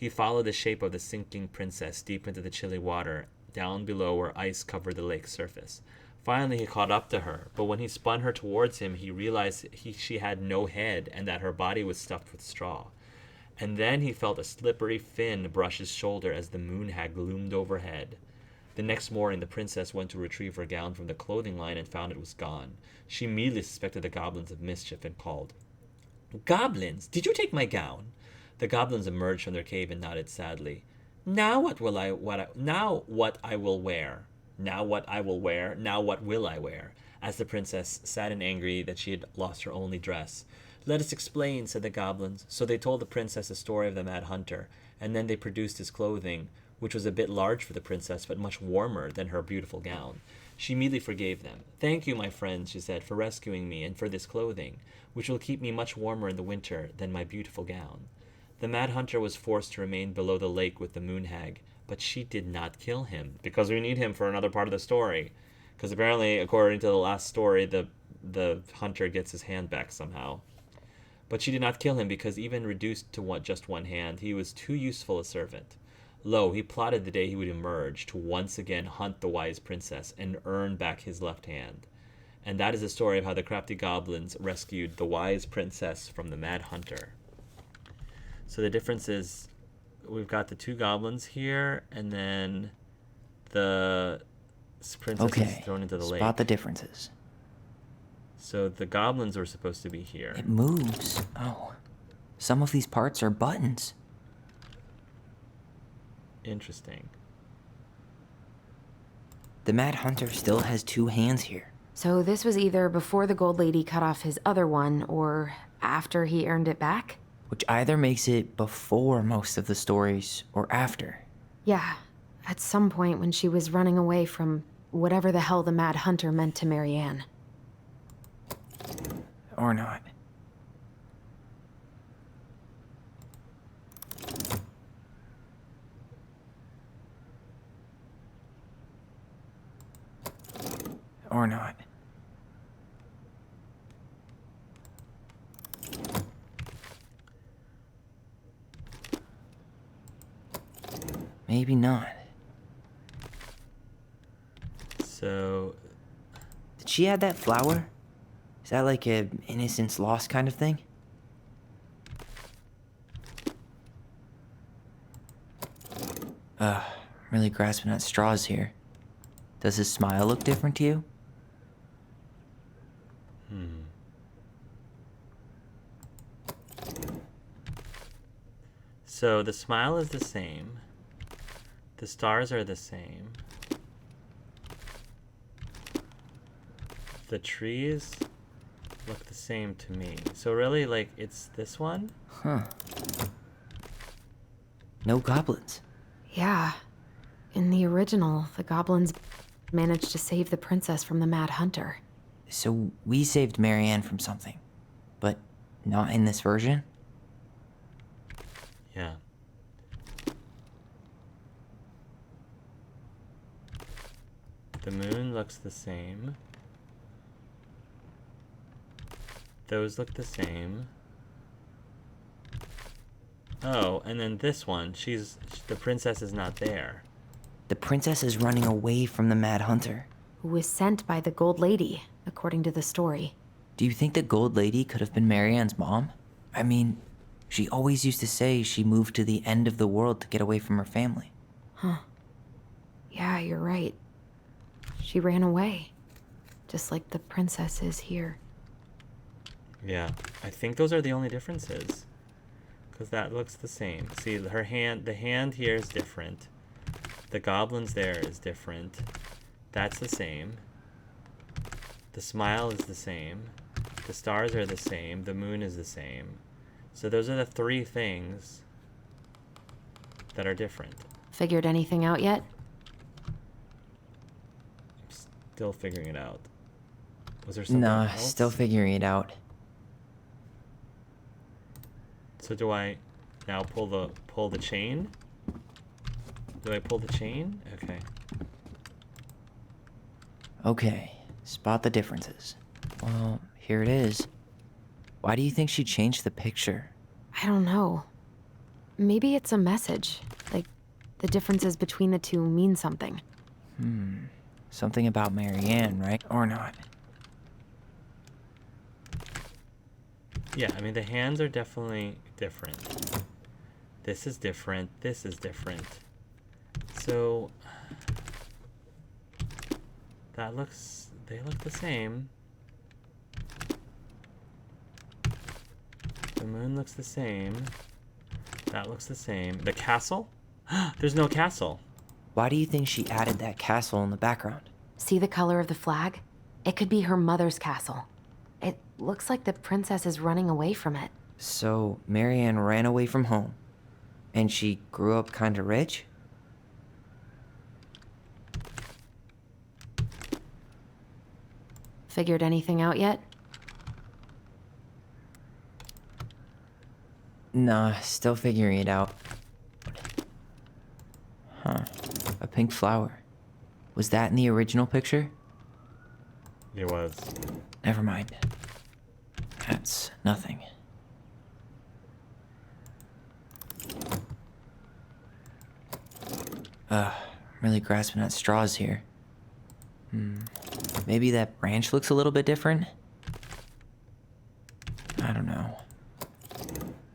He followed the shape of the sinking princess deep into the chilly water, down below where ice covered the lake's surface. Finally, he caught up to her, but when he spun her towards him, he realized she had no head and that her body was stuffed with straw. And then he felt a slippery fin brush his shoulder as the moon hag loomed overhead. The next morning, the princess went to retrieve her gown from the clothing line and found it was gone. She immediately suspected the goblins of mischief and called, "Goblins, did you take my gown?" The goblins emerged from their cave and nodded sadly. Now what will I what I, now what I will wear? Now what I will wear? Now what will I wear? Asked the princess, sad and angry that she had lost her only dress. Let us explain, said the goblins. So they told the princess the story of the mad hunter, and then they produced his clothing, which was a bit large for the princess, but much warmer than her beautiful gown. She immediately forgave them. Thank you, my friends, she said, for rescuing me and for this clothing, which will keep me much warmer in the winter than my beautiful gown. The mad hunter was forced to remain below the lake with the moon hag, but she did not kill him, because we need him for another part of the story. Because apparently, according to the last story, the hunter gets his hand back somehow. But she did not kill him because even reduced to just one hand, he was too useful a servant. Lo, he plotted the day he would emerge to once again hunt the wise princess and earn back his left hand. And that is the story of how the crafty goblins rescued the wise princess from the mad hunter. So the difference is we've got the two goblins here, and then the princess is thrown into the lake. Spot the differences. So the goblins were supposed to be here. It moves. Oh. Some of these parts are buttons. Interesting. The Mad Hunter still has two hands here. So this was either before the Gold Lady cut off his other one, or after he earned it back? Which either makes it before most of the stories, or after. Yeah, at some point when she was running away from whatever the hell the Mad Hunter meant to Marianne. Or not. Or not. Maybe not. So... Did she add that flower? Is that like a innocence lost kind of thing? I'm really grasping at straws here. Does his smile look different to you? So the smile is the same. The stars are the same. The trees look the same to me. So really, like, it's this one? Huh. No goblins. Yeah. In the original, the goblins managed to save the princess from the Mad Hunter. So we saved Marianne from something, but not in this version? Yeah. The moon looks the same. Those look the same. Oh, and then this one, the princess is not there. The princess is running away from the Mad Hunter. Who was sent by the Gold Lady, according to the story. Do you think the Gold Lady could have been Marianne's mom? I mean, she always used to say she moved to the end of the world to get away from her family. Huh. Yeah, you're right. She ran away. Just like the princess is here. Yeah, I think those are the only differences. Because that looks the same. See, the hand here is different. The goblins there is different. That's the same. The smile is the same. The stars are the same. The moon is the same. So those are the three things that are different. Figured anything out yet? I'm still figuring it out. Was there something Nah, else? still figuring it out. So do I now pull the chain? Do I pull the chain? Okay. Okay, spot the differences. Well, here it is. Why do you think she changed the picture? I don't know. Maybe it's a message. Like, the differences between the two mean something. Something about Marianne, right? Or not? Yeah, I mean, the hands are definitely different. This is different. This is different. So, they look the same. The moon looks the same. That looks the same. The castle? There's no castle. Why do you think she added that castle in the background? See the color of the flag? It could be her mother's castle. It looks like the princess is running away from it. So, Marianne ran away from home. And she grew up kinda rich? Figured anything out yet? Nah, still figuring it out. Huh. A pink flower. Was that in the original picture? It was. Never mind. That's nothing. I'm really grasping at straws here. Maybe that branch looks a little bit different? I don't know.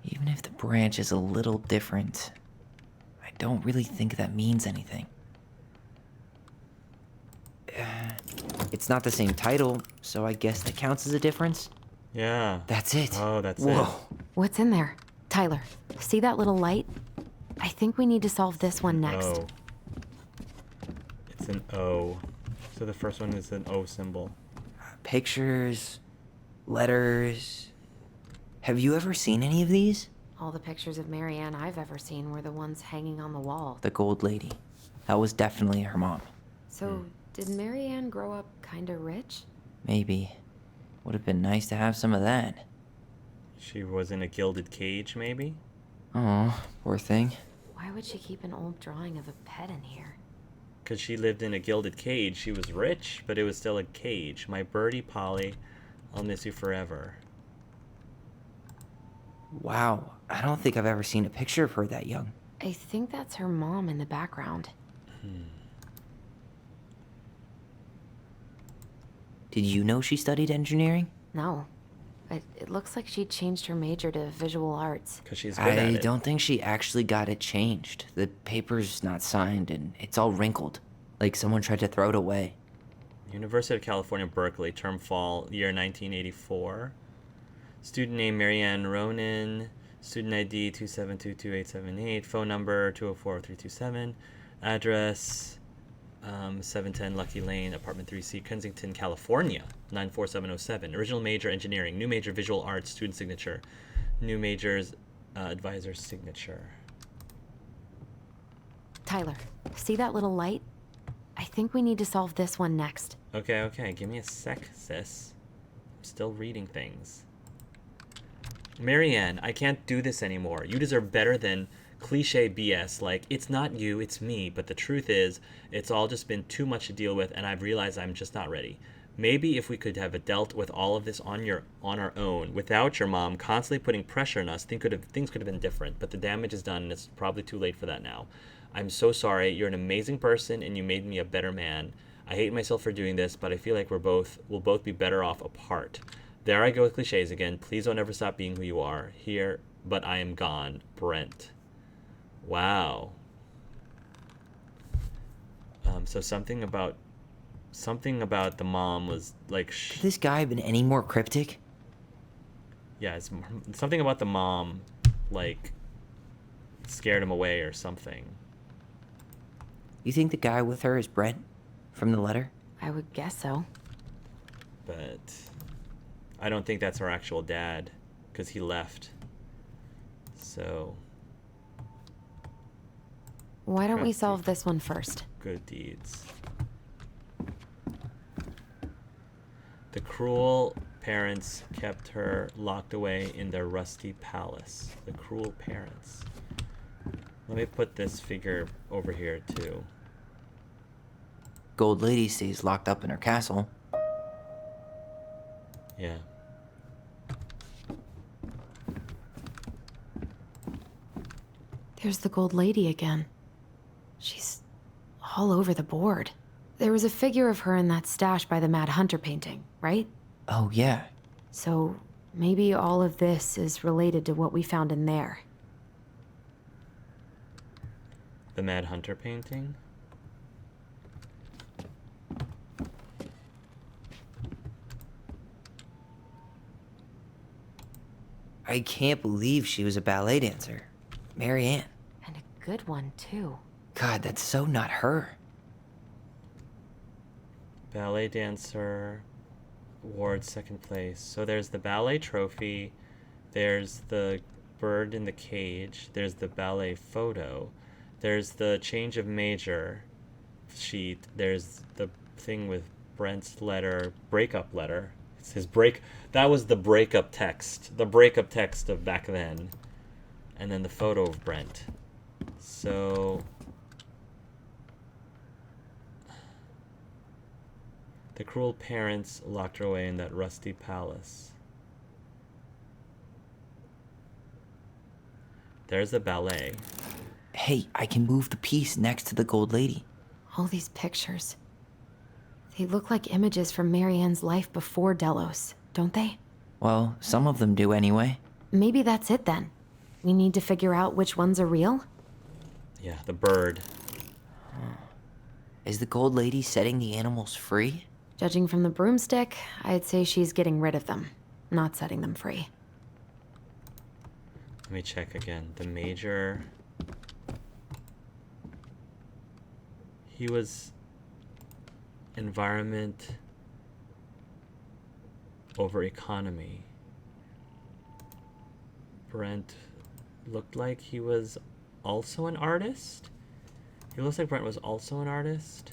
Even if the branch is a little different, I don't really think that means anything. It's not the same title, so I guess that counts as a difference. Yeah. That's it. Oh, that's Whoa. it. What's in there? Tyler, see that little light? I think we need to solve this one next. O. It's an O. So the first one is an O symbol. Pictures, letters. Have you ever seen any of these? All the pictures of Marianne I've ever seen were the ones hanging on the wall. The gold lady. That was definitely her mom. So, did Marianne grow up kinda rich? Maybe. Would have been nice to have some of that. She was in a gilded cage, maybe? Oh, poor thing. Why would she keep an old drawing of a pet in here? Because she lived in a gilded cage. She was rich, but it was still a cage. My birdie Polly, I'll miss you forever. Wow, I don't think I've ever seen a picture of her that young. I think that's her mom in the background. Did you know she studied engineering? No. But it looks like she changed her major to visual arts. Because she's good at I it. don't think she actually got it changed. The paper's not signed and it's all wrinkled. Like someone tried to throw it away. University of California, Berkeley, term fall, year 1984. Student name Marianne Ronan. Student ID 2722878. Phone number 204-0327. Address 710 Lucky Lane, apartment 3C, Kensington, California, 94707. Original major engineering. New major visual arts. Student signature. New major's advisor's signature. Tyler, see that little light? I think we need to solve this one next. Okay. Give me a sec, sis. I'm still reading things. Marianne, I can't do this anymore. You deserve better than cliche BS like, it's not you, it's me. But the truth is, it's all just been too much to deal with, and I've realized I'm just not ready. Maybe if we could have dealt with all of this on our own, without your mom constantly putting pressure on us, things could have been different. But the damage is done, and it's probably too late for that now. I'm so sorry. You're an amazing person, and you made me a better man. I hate myself for doing this, but I feel like we'll both be better off apart. There I go with cliches again. Please don't ever stop being who you are. Here, but I am gone. Brent. Wow. So something about the mom was like. Could this guy have been any more cryptic? Yeah, it's something about the mom, like, scared him away or something. You think the guy with her is Brent from the letter? I would guess so. But I don't think that's our actual dad, because he left. So. Why don't we Crafty. solve this one first? Good deeds. The cruel parents kept her locked away in their rusty palace. The cruel parents. Let me put this figure over here too. Gold lady stays locked up in her castle. Yeah. Here's the gold lady again. She's all over the board. There was a figure of her in that stash by the Mad Hunter painting, right? Oh, yeah. So maybe all of this is related to what we found in there. The Mad Hunter painting? I can't believe she was a ballet dancer. Marianne. And a good one, too. God, that's so not her. Ballet dancer, award 2nd place. So there's the ballet trophy, there's the bird in the cage, there's the ballet photo, there's the change of major sheet, there's the thing with Brent's letter, breakup letter. It's his break. That was the breakup text of back then. And then the photo of Brent. So the cruel parents locked her away in that rusty palace. There's the ballet. Hey, I can move the piece next to the gold lady. All these pictures. They look like images from Marianne's life before Delos, don't they? Well, some of them do anyway. Maybe that's it then. We need to figure out which ones are real? Yeah, the bird. Is the gold lady setting the animals free? Judging from the broomstick, I'd say she's getting rid of them, not setting them free. Let me check again. The major. He was environment over economy. Brent looked like he was also an artist. He looks like Brent was also an artist.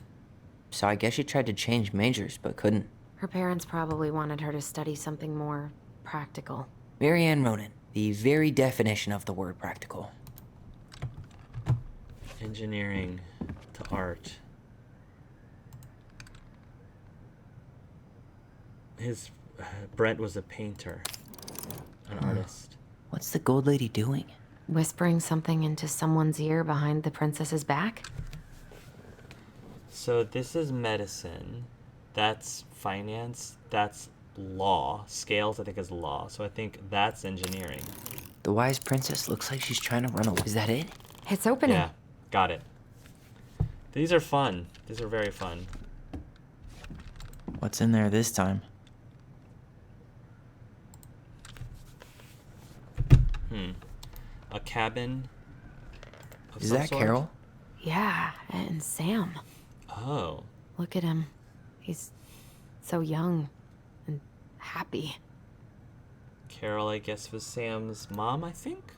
So I guess she tried to change majors, but couldn't. Her parents probably wanted her to study something more practical. Marianne Ronan, the very definition of the word practical. Engineering to art. Brent was a painter, an artist. What's the gold lady doing? Whispering something into someone's ear behind the princess's back? So this is medicine, that's finance, that's law. Scales, I think, is law. So I think that's engineering. The wise princess looks like she's trying to run away. Is that it? It's opening. Yeah, got it. These are fun. These are very fun. What's in there this time? A cabin of Is some that sort? Carol? Yeah, and Sam. Oh. Look at him. He's so young and happy. Carol, I guess, was Sam's mom, I think?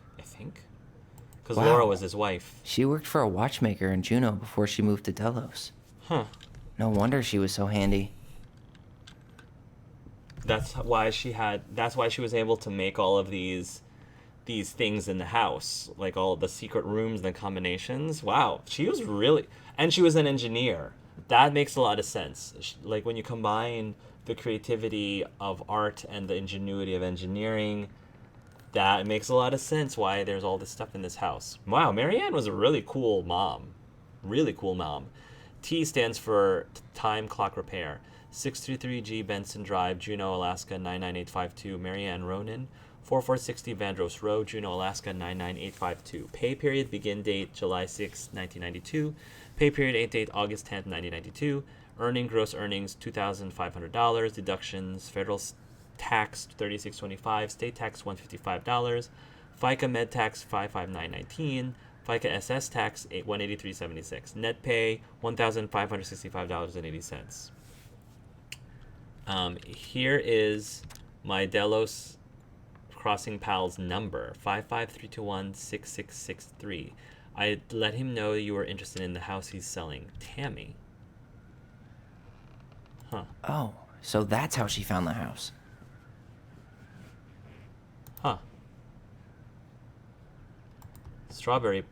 Because Wow. Laura was his wife. She worked for a watchmaker in Juneau before she moved to Delos. Huh. No wonder she was so handy. That's why she was able to make all of these things in the house, like all the secret rooms and the combinations. Wow, she was really, and she was an engineer. That makes a lot of sense. Like when you combine the creativity of art and the ingenuity of engineering, that makes a lot of sense why there's all this stuff in this house. Wow, Marianne was a really cool mom. Really cool mom. T stands for Time Clock Repair. 633G Benson Drive, Juneau, Alaska 99852. Marianne Ronan. 4460 Vandross Road, Juneau, Alaska 99852. Pay period begin date July 6, 1992. Pay period end date August 10th, 1992. Gross earnings $2,500. Deductions federal tax $36.25. State tax $155. FICA med tax $559.19. FICA SS tax $183.76. Net pay $1,565.80. Here is my Delos Crossing Pal's number, 55321-6663. I let him know you were interested in the house he's selling. Tammy. Huh. Oh, so that's how she found the house. Huh. Salmonberry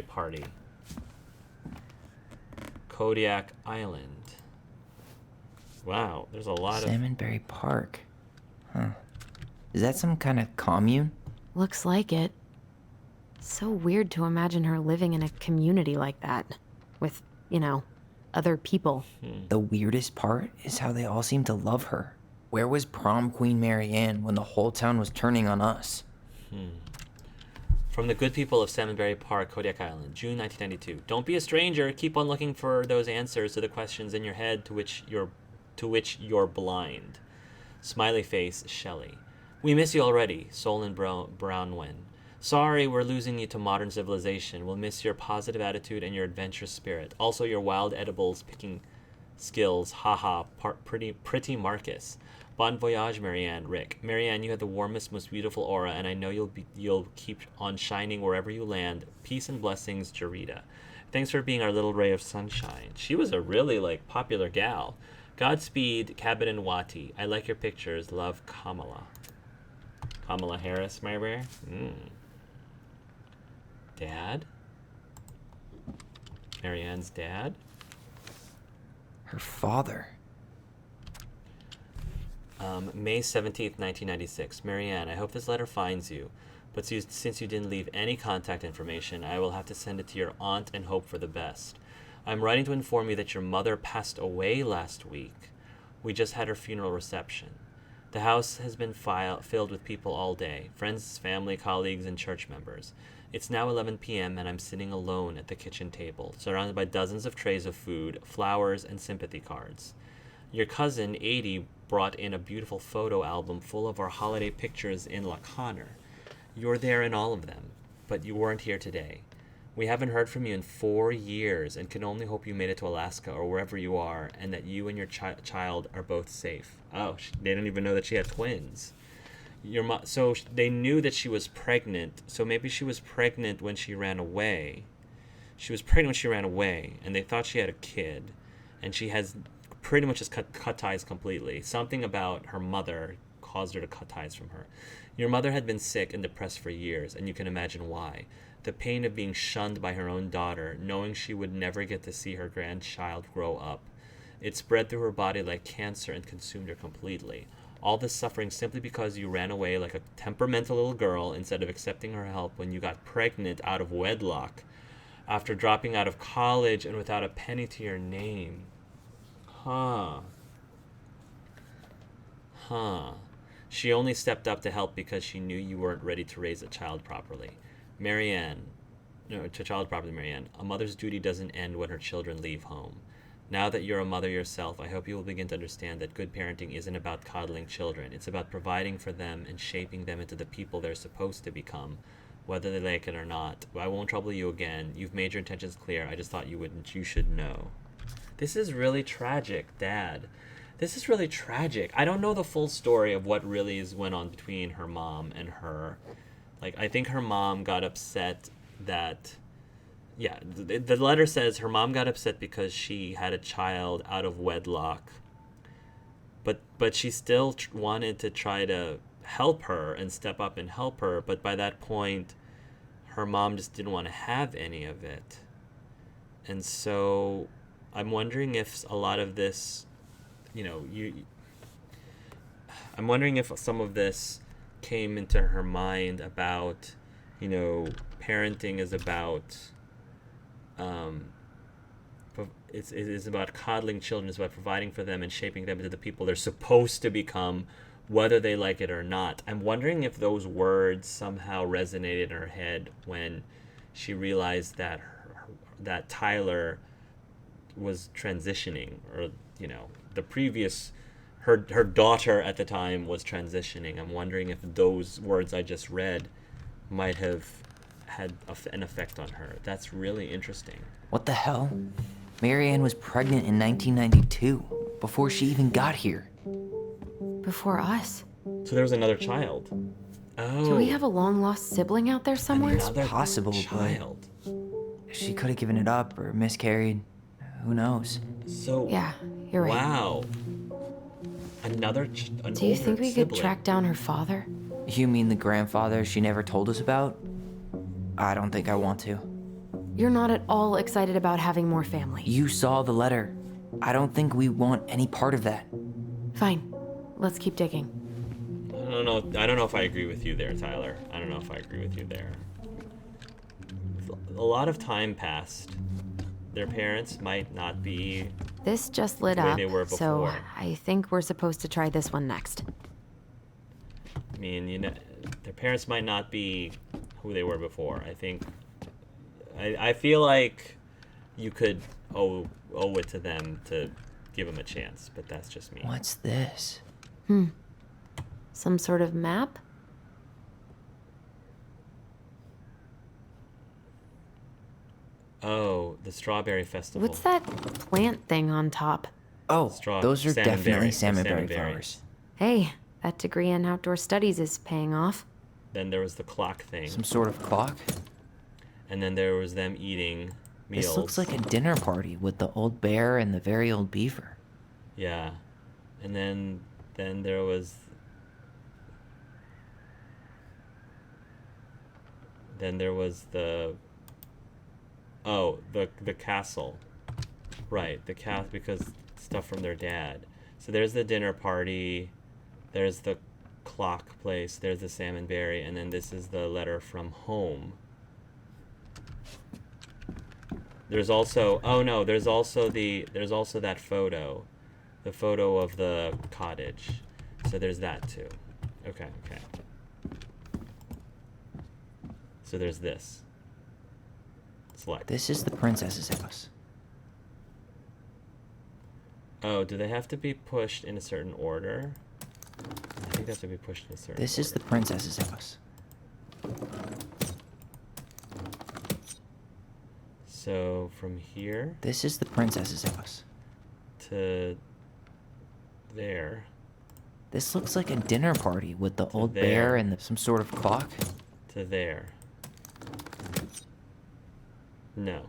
Party. Kodiak Island. Wow, there's a lot of... Salmonberry Park. Huh. Is that some kind of commune? Looks like it. So weird to imagine her living in a community like that. With, other people. The weirdest part is how they all seem to love her. Where was prom queen Marianne when the whole town was turning on us? From the good people of Salmonberry Park, Kodiak Island, June 1992. Don't be a stranger. Keep on looking for those answers to the questions in your head to which you're blind. Smiley face, Shelley. We miss you already, Solon Brownwen. Sorry, we're losing you to modern civilization. We'll miss your positive attitude and your adventurous spirit. Also, your wild edibles picking skills. Haha, pretty Marcus. Bon voyage, Marianne. Rick. Marianne, you have the warmest, most beautiful aura, and I know you'll keep on shining wherever you land. Peace and blessings, Jarita. Thanks for being our little ray of sunshine. She was a really, popular gal. Godspeed, Cabot and Wati. I like your pictures. Love, Kamala. Kamala Harris, my rare. Dad? Marianne's dad? Her father. May 17th, 1996. Marianne, I hope this letter finds you, but since you didn't leave any contact information, I will have to send it to your aunt and hope for the best. I'm writing to inform you that your mother passed away last week. We just had her funeral reception. The house has been filled with people all day, friends, family, colleagues, and church members. It's now 11 p.m. and I'm sitting alone at the kitchen table, surrounded by dozens of trays of food, flowers, and sympathy cards. Your cousin, 80, brought in a beautiful photo album full of our holiday pictures in La Conner. You're there in all of them, but you weren't here today. We haven't heard from you in 4 years and can only hope you made it to Alaska or wherever you are and that you and your child are both safe. Oh, they didn't even know that she had twins. So they knew that she was pregnant, so maybe she was pregnant when she ran away. She was pregnant when she ran away, and they thought she had a kid, and she has pretty much just cut ties completely. Something about her mother caused her to cut ties from her. Your mother had been sick and depressed for years, and you can imagine why. The pain of being shunned by her own daughter, knowing she would never get to see her grandchild grow up. It spread through her body like cancer and consumed her completely. All this suffering simply because you ran away like a temperamental little girl instead of accepting her help when you got pregnant out of wedlock, after dropping out of college and without a penny to your name. She only stepped up to help because she knew you weren't ready to raise a child properly. Marianne. A mother's duty doesn't end when her children leave home. Now that you're a mother yourself, I hope you will begin to understand that good parenting isn't about coddling children. It's about providing for them and shaping them into the people they're supposed to become, whether they like it or not. I won't trouble you again. You've made your intentions clear. I just thought you should know. This is really tragic, Dad. This is really tragic. I don't know the full story of what really went on between her mom and her. I think her mom got upset that... Yeah, the letter says her mom got upset because she had a child out of wedlock. But she still wanted to try to help her and step up and help her. But by that point, her mom just didn't want to have any of it. And so I'm wondering if a lot of this, I'm wondering if some of this came into her mind about, parenting is about... it is about coddling children. It's about providing for them and shaping them into the people they're supposed to become, whether they like it or not. I'm wondering if those words somehow resonated in her head when she realized that that Tyler was transitioning, or the previous her daughter at the time was transitioning. I'm wondering if those words I just read might have had an effect on her. That's really interesting. What the hell? Marianne was pregnant in 1992, before she even got here. Before us? So there was another child. Oh. Do we have a long-lost sibling out there somewhere? It's possible, child. But she could have given it up or miscarried. Who knows? So... Yeah, you're right. Wow. An Do you think we sibling. could track down her father? You mean the grandfather she never told us about? I don't think I want to. You're not at all excited about having more family. You saw the letter. I don't think we want any part of that. Fine. Let's keep digging. I don't know if I agree with you there, Tyler. I don't know if I agree with you there. a lot of time passed. Their parents might not be. This just lit The way up, they were so before. I think we're supposed to try this one next. I mean, their parents might not be who they were before. I feel like you could owe it to them to give them a chance, but that's just me. What's this? Some sort of map? Oh, the Strawberry Festival. What's that plant thing on top? Oh, those are salmonberry, definitely the salmonberry salmonberries. flowers. Hey, that degree in outdoor studies is paying off. Then there was the clock thing, Some sort of clock? and then there was them eating meals. This looks like a dinner party with the old bear and the very old beaver. Yeah, and then there was. Then there was the castle. Right, the castle, because stuff from their dad. So there's the dinner party, there's the clock place, there's the salmonberry, and then this is the letter from home. There's also there's also that photo. The photo of the cottage. So there's that too. Okay. So there's this. Select. This is the princess's house. Oh, do they have to be pushed in a certain order? I think they have to be pushed in a certain This is the order. princess's house. So from here This is the princess's house. to there This looks like a dinner party with the old there. bear and some sort of clock. to there. No.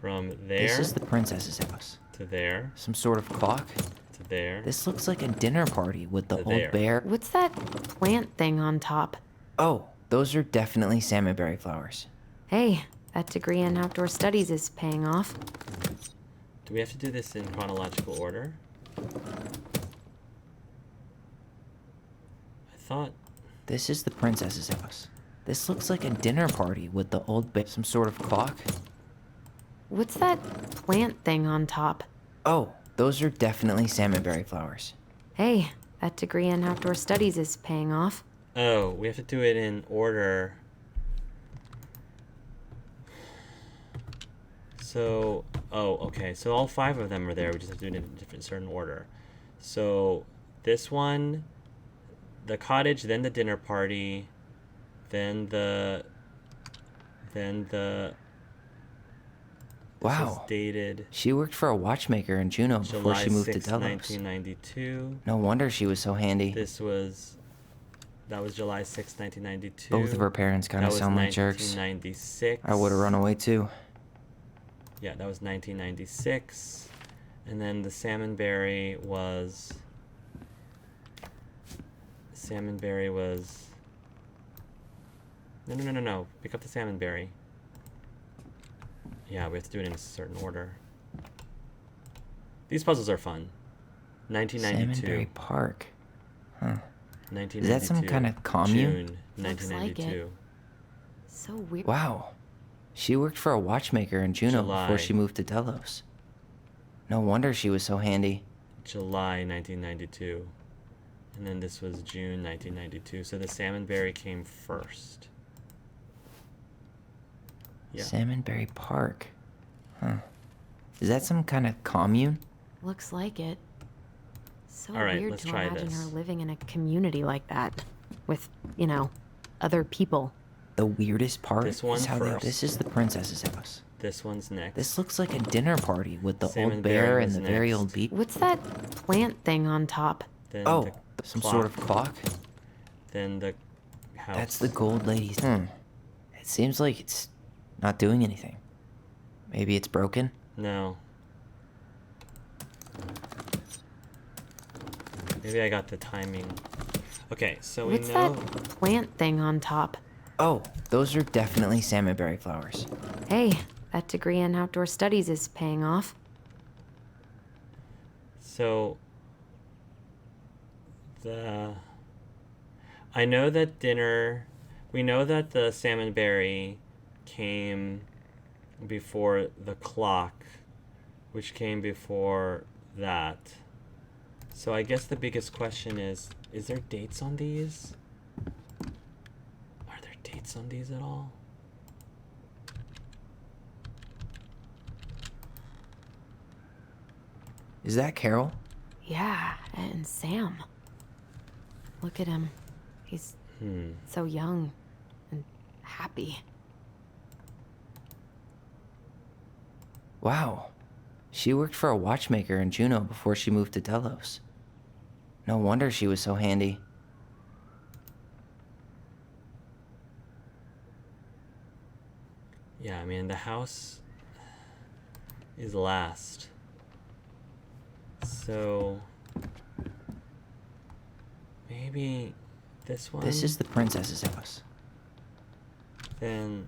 From there This is the princess's house. to there Some sort of clock. to there. This looks like a dinner party with the To old there. bear. What's that plant thing on top? Oh, those are definitely salmonberry flowers. Hey, that degree in outdoor studies is paying off. Do we have to do this in chronological order? I thought. This is the princess's house. This looks like a dinner party with the old bear. Some sort of clock. What's that plant thing on top? Oh, those are definitely salmonberry flowers. Hey, that degree in outdoor studies is paying off. Oh, we have to do it in order. So, okay. So all 5 of them are there. We just have to do it in a different certain order. So this one, the cottage, then the dinner party, then the. This Wow. is dated She worked for a watchmaker in Juneau before July she moved 6, to Delos. 1992. No wonder she was so handy. That was July 6, 1992. Both of her parents kind That of was sound like jerks. 1996. I would have run away too. Yeah, that was 1996. And then the salmonberry was. No. Pick up the salmonberry. Yeah, we have to do it in a certain order. These puzzles are fun. 1992. Salmonberry Park. Huh. 1992. Is that some kind of commune? June Looks like it. 1992. So weird. Wow. She worked for a watchmaker in Juneau July. before she moved to Delos. No wonder she was so handy. July 1992. And then this was June 1992. So the salmonberry came first. Yeah. Salmonberry Park. Huh. Is that some kind of commune? Looks like it. So All right, weird let's to try imagine this. her living in a community like that. With, other people. The weirdest part This one is how first. this is the princess's house. This one's next. This looks like a dinner party with the Salmonberry old bear and was the very next. old beaver. What's that plant thing on top? Then Oh, the some sort of clock? Then the house. That's the gold lady's. It seems like it's not doing anything. Maybe it's broken? No. Maybe I got the timing. Okay, so we What's know. that plant thing on top? Oh, those are definitely salmonberry flowers. Hey, that degree in outdoor studies is paying off. So. I know that dinner. We know that the salmonberry came before the clock, which came before that. So I guess the biggest question is there dates on these? Are there dates on these at all? Is that Carol? Yeah, and Sam. Look at him. He's so young and happy. Wow. She worked for a watchmaker in Juneau before she moved to Delos. No wonder she was so handy. Yeah, I mean, the house is last. So maybe this one. This is the princess's house. Then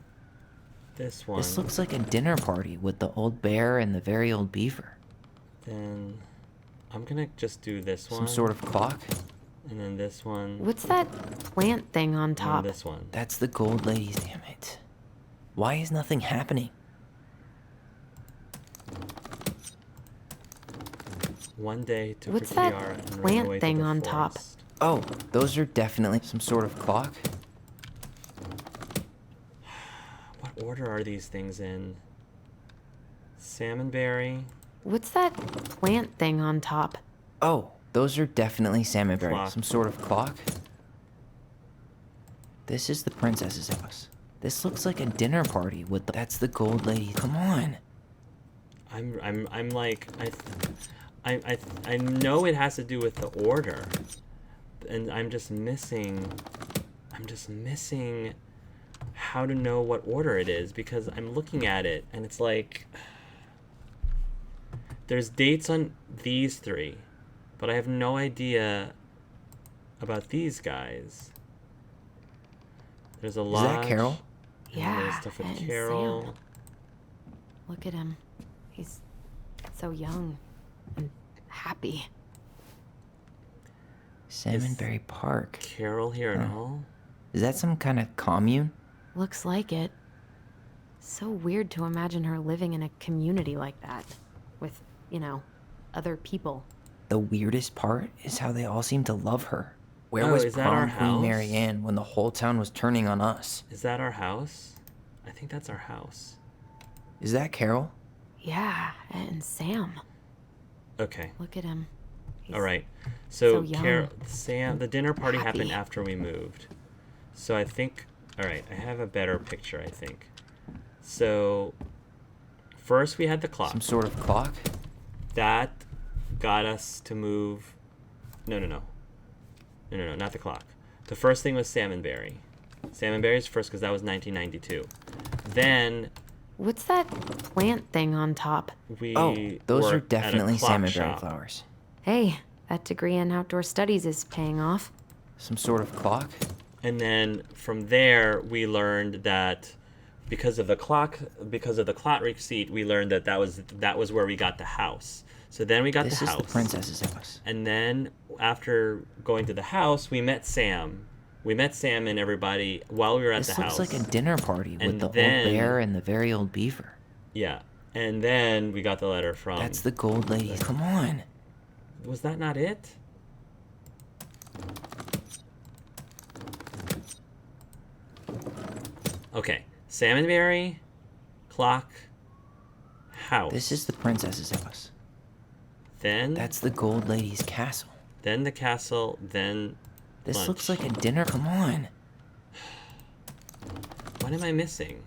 this one. This looks like a dinner party with the old bear and the very old beaver. Then I'm gonna just do this one. Some sort of clock? And then this one. What's that plant thing on top? And this one. That's the gold lady's, damn it. Why is nothing happening? One day took What's her that tiara and ran plant away to thing the on top? forest. Oh, those are definitely some sort of clock. What order are these things in? Salmonberry. What's that plant thing on top? Oh, those are definitely salmonberry. Clock. Some sort of clock. This is the princess's house. This looks like a dinner party with the... That's the gold lady. Come on. I'm like I know it has to do with the order, and I'm just missing how to know what order it is, because I'm looking at it and it's like there's dates on these three, but I have no idea about these guys. There's a lot. Is that Carol? There's Yeah, stuff with and Carol. Sam. Look at him. He's so young and happy. Salmonberry Park. Carol here at all? Is that some kind of commune? Looks like it. So weird to imagine her living in a community like that. With, other people. The weirdest part is how they all seem to love her. Where Oh, was is that our prom queen house? Marianne when the whole town was turning on us? Is that our house? I think that's our house. Is that Carol? Yeah, and Sam. Okay. Look at him. He's All right. So, so young. Sam, the dinner party happened Happy. after we moved. So I think, all right, I have a better picture, I think. So first we had the clock. Some sort of clock? That got us to move. No, not the clock. The first thing was Salmonberry. Salmonberry's first because that was 1992. Then What's that plant thing on top? we Oh, those are worked at a definitely clock salmonberry shop. flowers. Hey, that degree in outdoor studies is paying off. Some sort of clock? And then from there, we learned that because of the clock receipt, we learned that was where we got the house. So then we got This the is house. the princess's house. And then after going to the house, we met Sam. We met Sam and everybody while we were at This the looks house. like a dinner party And with the then- old bear and the very old beaver. Yeah. And then we got the letter from... That's the gold lady. Come on. Was that not it? Okay. Salmonberry, clock, house. This is the princess's house. Then... That's the gold lady's castle. Then the castle, then This lunch. looks like a dinner. Come on. What am I missing?